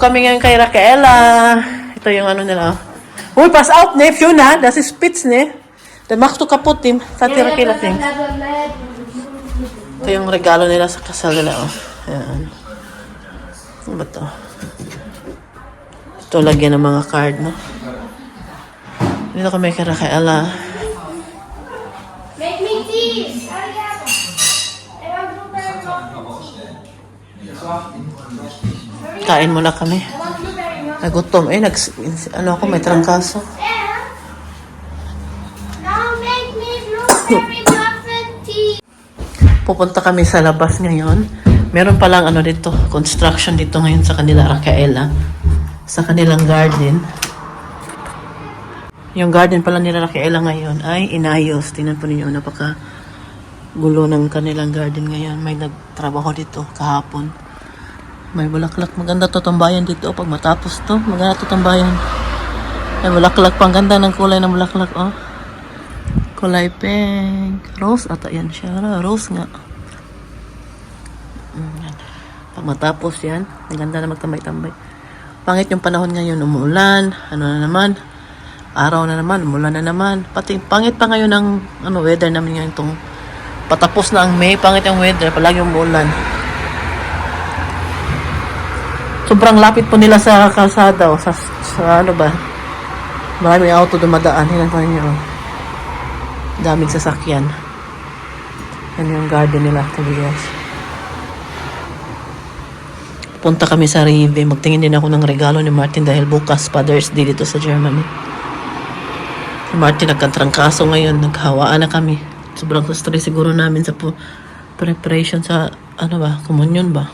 kami ngayon kay Raquela. Ito yung ano nila. Uy, pass out ne, Fiona. Das ist spitz ne. Dann machst du kaputt, Tim. Sa ti Raquela, Tim. Ito yung regalo nila sa kasal nila, oh. Ayan. Ano ba to? Ito lagyan ng mga card, no? Dito kami kay Raquela. Make me tea! Arigato! I want blueberry muffin. Kain muna kami. I want blueberry muffin. Nagutom. Ano ako, may trangkaso. Now make me blueberry muffin tea! Pupunta kami sa labas ngayon. Meron palang ano dito, construction dito ngayon sa kanila Raquela. Sa kanilang garden. Yung garden pala nila Raquela ngayon ay inayos. Tingnan po ninyo, napaka gulo ng kanilang garden ngayon. May nagtrabaho dito kahapon. May bulaklak. Maganda to tambayan dito. Pag matapos to, maganda to tambayan. May bulaklak. Pang ganda ng kulay ng bulaklak, oh. Kulay pink. Rose ata yan siya. Rose nga. Yan. Pag matapos yan, maganda na magtambay-tambay. Pangit yung panahon ngayon. Umuulan. Ano na naman. Araw na naman, umulan na naman. Pati pangit pa ngayon ang weather namin ngayon itong patapos na ang May, pangit ang weather, palagi umulan. Sobrang lapit po nila sa kalsada o sa ano ba? Maraming auto dumadaan, hinan pa ninyo. Daming sasakyan. Yan yung garden nila, guys. Punta kami sa Rive, magtingin din ako ng regalo ni Martin dahil bukas Father's Day dito sa Germany. Martin nagkatrangkaso ngayon, naghawaan na kami. Sobrang stress siguro namin sa preparation sa, komunyon ba?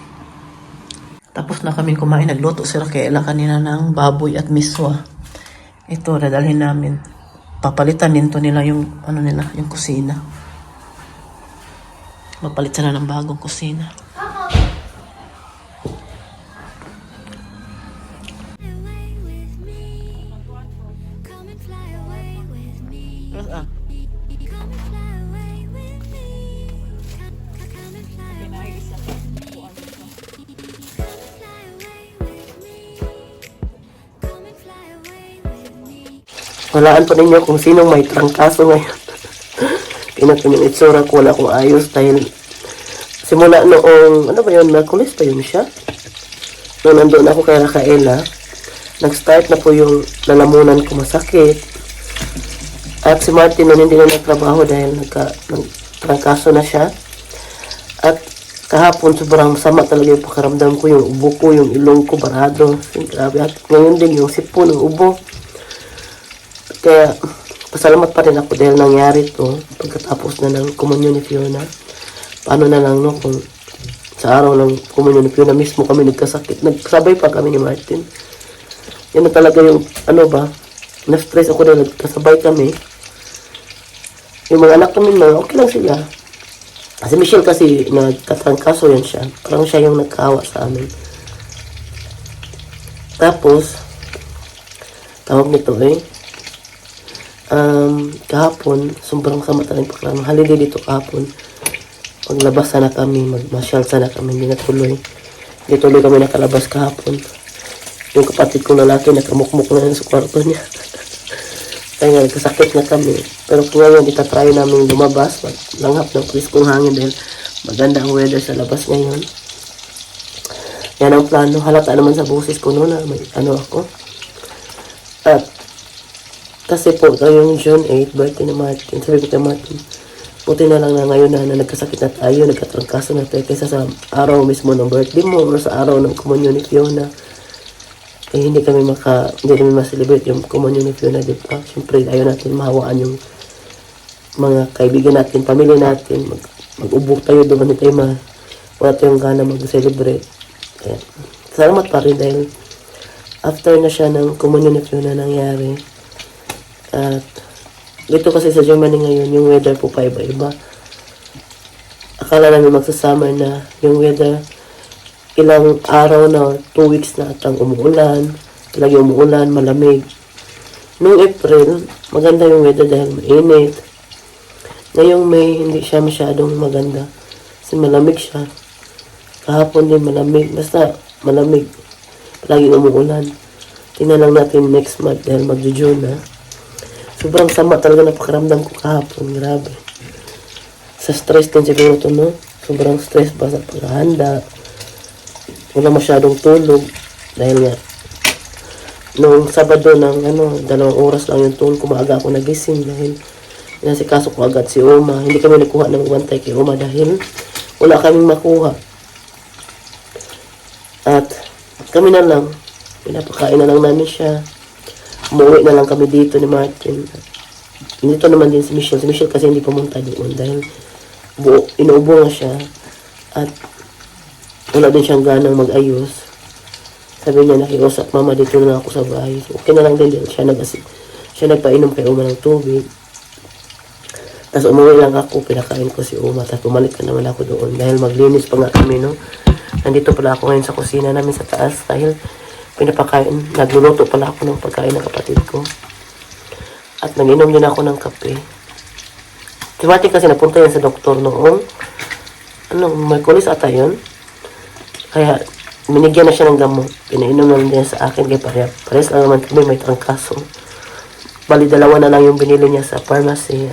Tapos na kami kumain, nagluto si Raquela kanina ng baboy at miswa. Ito, dadalhin namin. Papalitan din to nila yung, yung kusina. Mapalitan na ng bagong kusina. Walaan po ninyo kung sinong may trangkaso ngayon. Tingnan ko yung itsura ko, wala akong ayos dahil simula noong, Merkulis pa yun siya. Noong nandun ako kay Raquela, nag-start na po yung lalamunan ko masakit. At si Martin noon hindi na nagtrabaho dahil nagtrangkaso na siya. At kahapon sobrang sama talaga yung pakaramdam ko, yung ubo ko, yung ilong ko, barado. Grabe. At ngayon din yung sipo ng ubo. Kaya, pasalamat pa rin ako dahil nangyari to pagkatapos na ng komunyon ni Fiona. Paano na lang, kung sa araw ng komunyon ni Fiona mismo kami nagkasakit. Nagsabay pa kami ni Martin. Yan na talaga yung, na-stress ako dahil nagkasabay kami. Yung mga anak namin okay lang sila. Si Michelle kasi nagkatrangkaso yan siya. Parang siya yung nagkawa sa amin. Tapos, tawag nito kahapon, sobrang sama talagang pakiramdam. Holiday dito kahapon. Maglabas sana kami, magmasyal sana kami, hindi natuloy. Hindi tuloy kami nakalabas kahapon. Yung kapatid kong lalaki, nakamukmuk na yun sa kwarto niya. Kaya nga, nagkasakit na kami. Pero kung ngayon, itatry namin lumabas, maglanghap ng priskong hangin dahil maganda ang weather sa labas ngayon. Yan ang plano. Halata naman sa boses ko noon na may ako. At kasi po, ngayong June 8, birthday ni Martin. Sabi ko kay Martin, buti na lang na ngayon na nagkasakit na tayo, nagkatrangkaso na tayo, kaysa sa araw mismo ng birthday mo o sa araw ng komunyon ni Fiona. Eh, hindi kami ma-celebrate yung komunyon ni Fiona, di ba? Siyempre, ayaw natin mahawaan yung mga kaibigan natin, pamilya natin. Mag-ubok tayo doon, hindi tayo wala tayong gana mag-celebrate. Kaya, salamat pa rin dahil after na siya ng komunyon ni Fiona nangyari. At dito kasi sa Germany ngayon, yung weather po pa iba-iba. Akala namin magsasummer na yung weather. Ilang araw na, 2 weeks na atang umuulan. Lagi umuulan, malamig. Noong April, maganda yung weather dahil mainit. Ngayong May, hindi siya masyadong maganda. Kasi malamig siya. Kahapon din malamig. Basta malamig. Palaging umuulan. Tingnan lang natin next month dahil magjo-June na. Sobrang sama talaga na pakiramdam ko kahapon. Grabe. Sa stress din siguro to, no? Sobrang stress ba sa paghahanda. Wala masyadong tulog. Dahil nga, noong Sabado ng 2 oras lang yung tulog ko, maaga ako nagising dahil inasikaso ko agad si Oma. Hindi kami nakuha na magbantay kay Oma dahil wala kaming makuha. At kami na lang, pinapakain na lang namin siya. Umuwi na lang kami dito ni Martin. Dito naman din si Michelle. Si Michelle kasi hindi pumunta doon dahil inuubo nga siya. At wala din siyang ganang mag-ayos. Sabi niya, nakiusap, mama, dito na lang ako sa bahay. So, okay na lang din siya nagpainom kay Uma ng tubig. Tapos umuwi lang ako, pinakain ko si Uma. Tapos bumalik ka naman ako doon dahil maglinis pa nga kami, no? Nandito pala ako ngayon sa kusina namin sa taas dahil pinapakain, nagluluto pala ako ng pagkain ng kapatid ko. At nag-inom din ako ng kape. Si Martin kasi napunta yan sa doktor noong Merkulis ata yun. Kaya minigyan na siya ng gamot. Pinainom na niya sa akin kay pares lang naman kami may trangkaso. Bali, 2 na lang yung binili niya sa pharmacy.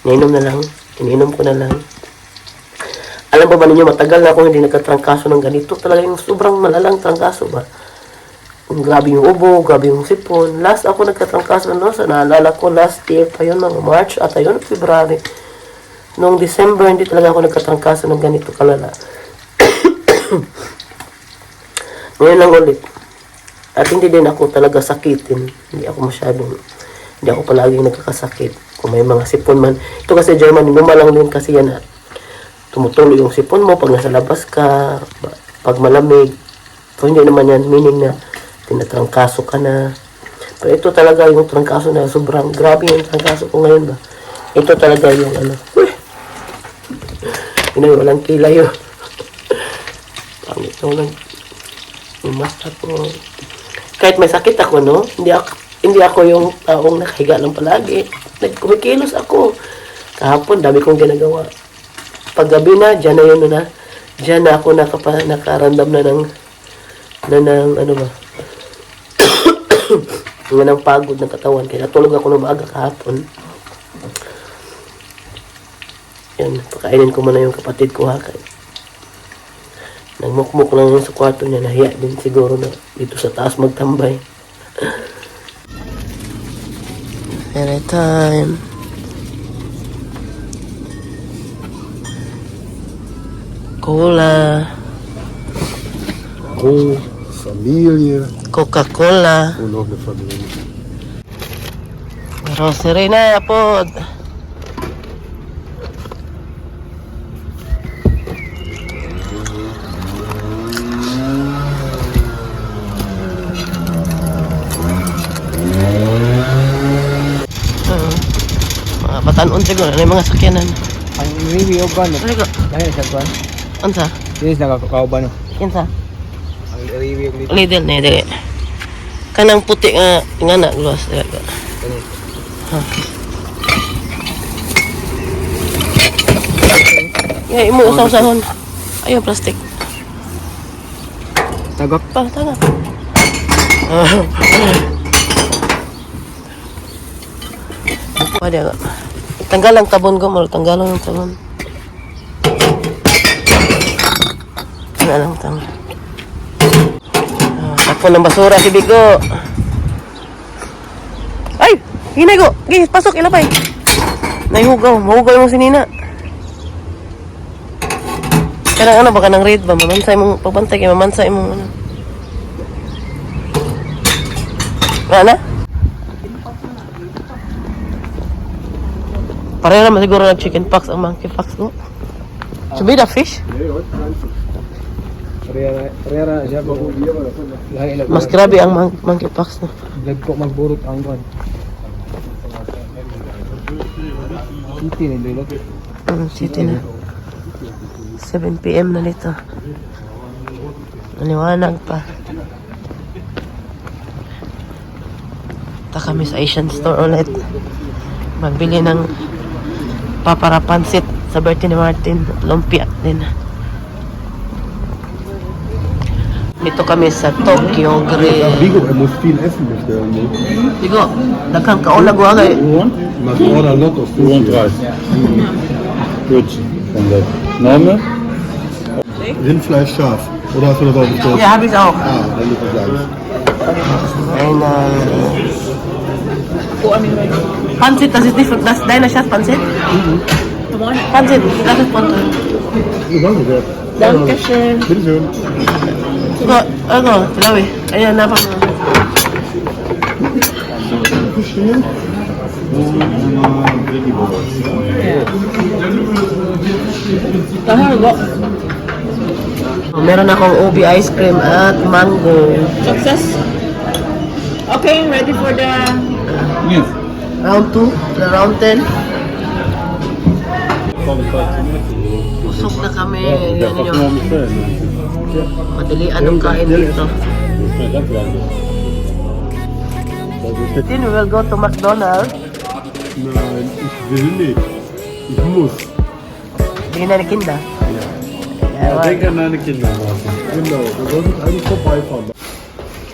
Ininom ko na lang. Alam ba ninyo, matagal na ako hindi nagkatrangkaso ng ganito. Talaga yung sobrang malalang trangkaso ba? Grabe yung ubo, grabe yung sipon. Last ako nagkatrangkaso, no? Sa naalala ko, last year pa yun, ng March, at ayun, February. Noong December, hindi talaga ako nagkatrangkaso ng ganito kalala. Ngayon lang ulit. At hindi din ako talaga sakitin. Hindi ako palaging nagkakasakit. Kung may mga sipon man. Ito kasi German, lumalang din kasi yan. Tumutuloy yung sipon mo pag nasa labas ka, pag malamig. So, hindi naman yan meaning na tinatrangkaso ka na. Pero ito talaga yung trangkaso na sobrang grabe yung trangkaso ko ngayon ba. Ito talaga yung walang kilay yun. Pangit lang. Yung master ko. Kahit may sakit ako, no? Hindi ako yung taong nakahiga lang palagi. Kumikilos ako. Kahapon, dami kong ginagawa. Paggabi na, dyan na yun na. Dyan na ako nakaramdam na ng ng pagod ng katawan. Kaya natulog ako ng maaga kahapon. Yan, pakainin ko muna yung kapatid ko ha. Nagmukmuk lang sa kwarto niya. Nahiya din siguro na dito sa taas magtambay. Anytime. Cola. Com família Coca-Cola. ou nome da família. Grocery na po. Mga batanon siguro. Ano yung mga sakyanan? Ang review ba no? Ano ko? Dahil sa kuan. Ansa? Dinis nakakauban no. Kinsa? Ang review dito. Lidl na dili. Kanang puti nga na gloss dili. Ya, imo usaw-usahon. Ayo plastic. Tagak. Tagak. Pwede nga. Tanggal ang tabon ko, tanggal ang tabon. Ano lang tang. Takpo ng basura si Bigo. Ay! Hinay ko! Gis, pasok, ilapay. Nahihugaw. Mahugaw mo si Nina. Kanang baka nang red ba? Mamansay mong pagbantay kay mamansay mong ano. Wala na? Pareho naman siguro nag-chicken pox ang monkeypox mo. Subida fish? Rera siya bago. Mas grabe ang monkeypox na. Lag ko magburot ang kuan. City ni Lilo. City na. 7 PM na dito. Naliwanag pa. Ta kami sa Asian store ulit. Magbili ng paparapansit sa birthday ni Martin. Lumpia din. Dito kami sa Tokyo Ja, Grill. Vigo, er muss viel Essen bestellen. Ne? Digo, daghang kaulag wa kay. You must order a lot of food. Und here. Reis. Gut. Von der Name? Rindfleisch scharf. Oder hast du das auch bestellt? Ja, habe ich auch. Ah, dann ist es gleich. Pansit, das ist nicht, das ist deine Schatz, Pansit? Pansit, das ist Pansit. Danke sehr. Dankeschön. Bitteschön. Ano, Lawi, ayan na pa. Meron akong ubi ice cream at mango. Success. Okay, ready for the Yes. Round 2, round 10. Busog na kami. Der Yan kann yun. man bestellen. Madali anong kain dito. Das ist Then we will go to McDonald's. Nein, ich will nicht. Ich muss. Hindi na ni Kinda. Ja, denke an deine Kinder. Martin. Genau, wir sollten eigentlich vorbeifahren.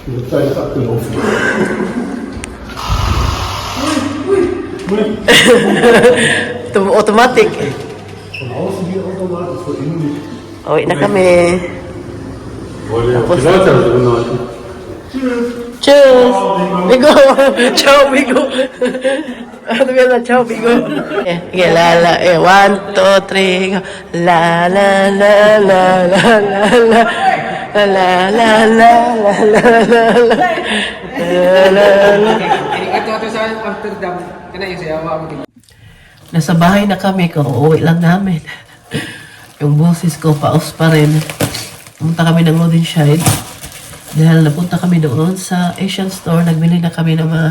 Die Zeit ist abgelaufen. Automatic. Von außen wie automatisch, von innen nicht. Uwi na kami. Die Leute haben so genau. Cheers! Bigo! Ciao, Bigo! Ano ba na? Ciao, Bigo! Okay, la la. 1, 2, 3, go. La la la la la la la. La la la la la la la la. La la la. Ito sa Amsterdam. Kana yung sayawa mo. Nasa bahay na kami, uuwi lang namin. Yung boses ko, paus pa rin. Pumunta kami ng Golden Shide. Dahil napunta kami doon sa Asian store, nagbili na kami ng mga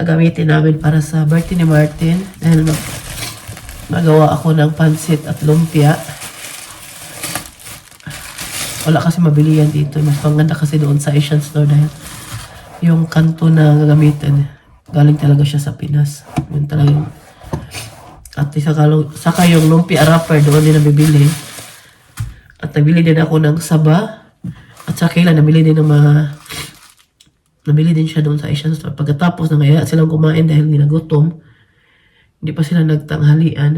gagamitin namin para sa birthday ni Martin. Dahil magawa ako ng pansit at lumpia. Wala kasi mabili yan dito. Mas panganda kasi doon sa Asian store dahil yung kanto na gagamitin, galing talaga siya sa Pinas. Yun talaga yung... At saka yung lumpia wrapper doon din nabibili. At nabili din ako ng saba. At sa kailan, nabili din siya doon sa Asian store. Pagkatapos, nangaya silang kumain dahil ninagutom. Hindi pa sila nagtanghalian.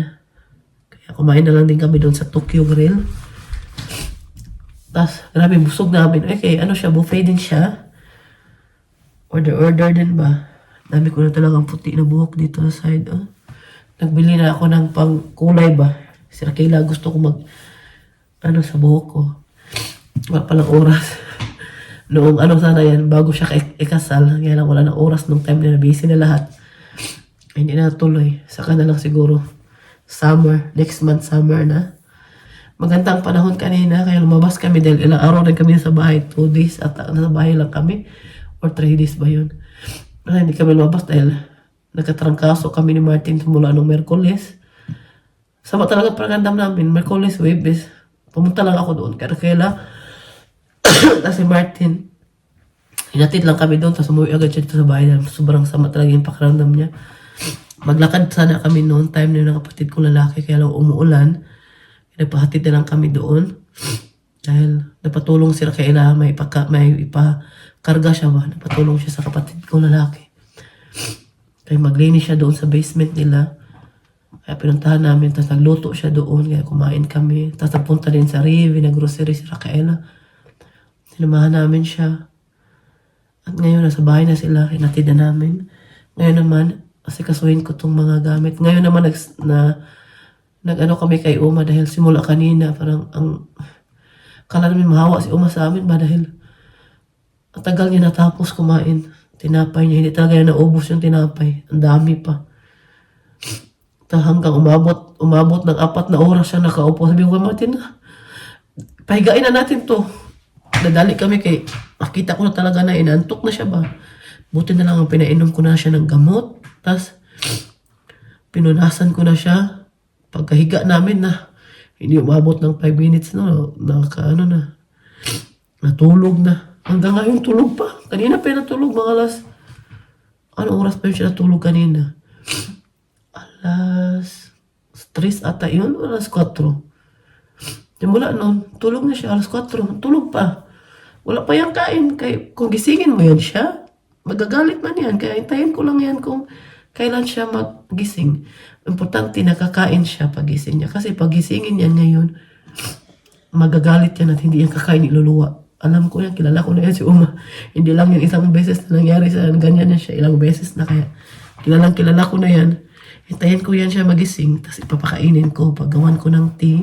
Kaya kumain na lang din kami doon sa Tokyo Grill. Tapos, grabe, busog namin. Okay, ano siya, buffet din siya. Order din ba? Dami ko na talagang puti na buhok dito sa side. Oh. Nagbili na ako ng pang kulay ba? Si Raquela gusto ko sa buhok ko. Wala palang oras. Noong sana yan, bago siya ikasal, kaya lang wala na oras nung time na busy na lahat. Ay, hindi na natuloy. Saka na lang siguro summer, next month summer na. Magandang panahon kanina, kaya lumabas kami dahil ilang araw na kami sa bahay, 2 days at nasa bahay lang kami. Or 3 days ba yun? Hindi kami lumabas dahil nagkatrangkaso kami ni Martin mula nung Merkulis. Sama talaga pagandam namin, Merkulis, Webes. Pumunta lang ako doon, kaya kasi Martin, hinatid lang kami doon, tapos umuwi agad siya dito sa bahay. Sobrang sama talaga yung pakiramdam niya. Maglakad sana kami noon, time na yung kapatid ko lalaki, kaya lang umuulan. Nagpahatid na lang kami doon. Dahil napatulong sila kaila, may ipakarga siya ba, napatulong siya sa kapatid ko lalaki. Kaya maglinis siya doon sa basement nila. Kaya pinuntahan namin, tapos nagluto siya doon, kaya kumain kami. Tapos napunta din sa Rivi, nag-grocery si Raquela. Sinamahan namin siya. At ngayon, nasa bahay na sila, hinatid na namin. Ngayon naman, kasi kasuhin ko tong mga gamit. Ngayon naman, nag-ano kami kay Uma dahil simula kanina, parang kala namin mahawa si Uma sa amin ba dahil ang tagal niya natapos kumain. Tinapay niya, hindi talaga niya naubos yung tinapay. Ang dami pa. Hanggang umabot ng 4 na oras siya nakaupo. Sabi ko, Martin, pahigain na natin to. Nadali kami kay, nakita ko na talaga na inantok na siya ba. Buti na lang ang pinainom ko na siya ng gamot. Tapos, pinunasan ko na siya. Pagkahiga namin na, hindi umabot ng 5 minutes na, natulog na. Hanggang ngayon tulog pa. Kanina pa natulog mga alas. Anong oras pa yun siya natulog kanina? Alas 3 ata yun, alas 4. Mula noon, tulog na siya, alas 4. Tulog pa. Wala pa yung kain. Kung gisingin mo yan siya, magagalit man yan. Kaya hintayin ko lang yan kung kailan siya magising. Importante nakakain siya pagising niya. Kasi pagisingin yan ngayon, magagalit yan at hindi yan kakain iluluwa. Alam ko yan, kilala ko na yan si Uma. Hindi lang yung isang beses na nangyari sa ganyan na siya. Ilang beses na kaya. Kilala ko na yan. Hintayin ko yan siya magising. Tapos ipapakainin ko. Paggawan ko ng tea.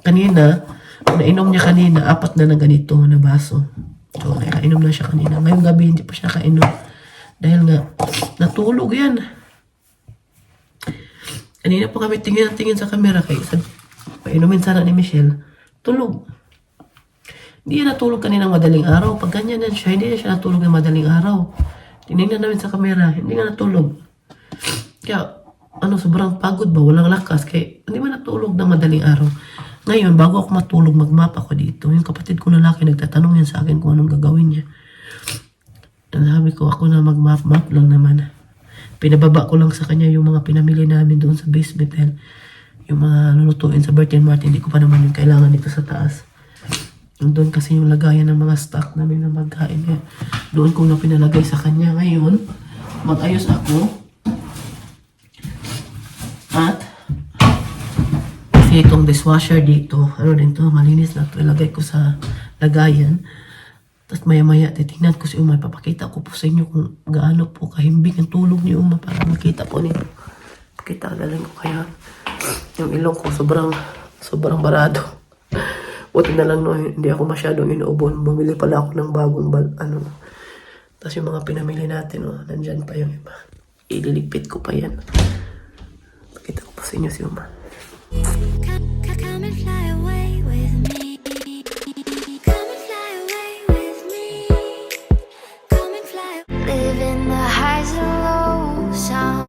Kanina, nainom niya kanina, 4 na ganito na baso. So, kainom na siya kanina. Ngayong gabi, hindi pa siya kainom. Dahil nga, natulog yan. Kanina po kami tingin sa camera kay painumin sana ni Michelle. Tulog. Hindi yan natulog kaninang madaling araw. Pag ganyan yan siya, hindi siya natulog ng madaling araw. Tinignan namin sa camera, hindi nga natulog. Kaya, sobrang pagod ba? Walang lakas. Kaya, hindi man natulog ng madaling araw. Ngayon, bago ako matulog, mag-map ako dito. Yung kapatid ko lalaki, nagtatanong yan sa akin kung anong gagawin niya. Sabi ko, ako na mag-map lang naman. Pinababa ko lang sa kanya yung mga pinamili namin doon sa basement. Yung mga lulutuin sa Bertin Mart, hindi ko pa naman yung kailangan dito sa taas. Doon kasi yung lagayan ng mga stock namin na magkain. Doon ko na pinalagay sa kanya. Ngayon, mag-ayos ako. At, kasi itong dishwasher dito, din to, malinis na to. Ilagay ko sa lagayan. Tapos maya-maya, titingnan ko si Uma. Papakita ko po sa inyo kung gaano po kahimbing ang tulog ni Uma para makita po nito. Pakita galing ko kaya. Yung ilong ko sobrang barado. Buti na lang hindi ako masyadong inuubon. Bumili pala ako ng bagong Tapos yung mga pinamili natin, nandyan pa yung iba. Ililigpit ko pa yan. Pakita ko po sa inyo si Uma. Come and fly away with me. Come and fly away with me. Come and fly. Live in the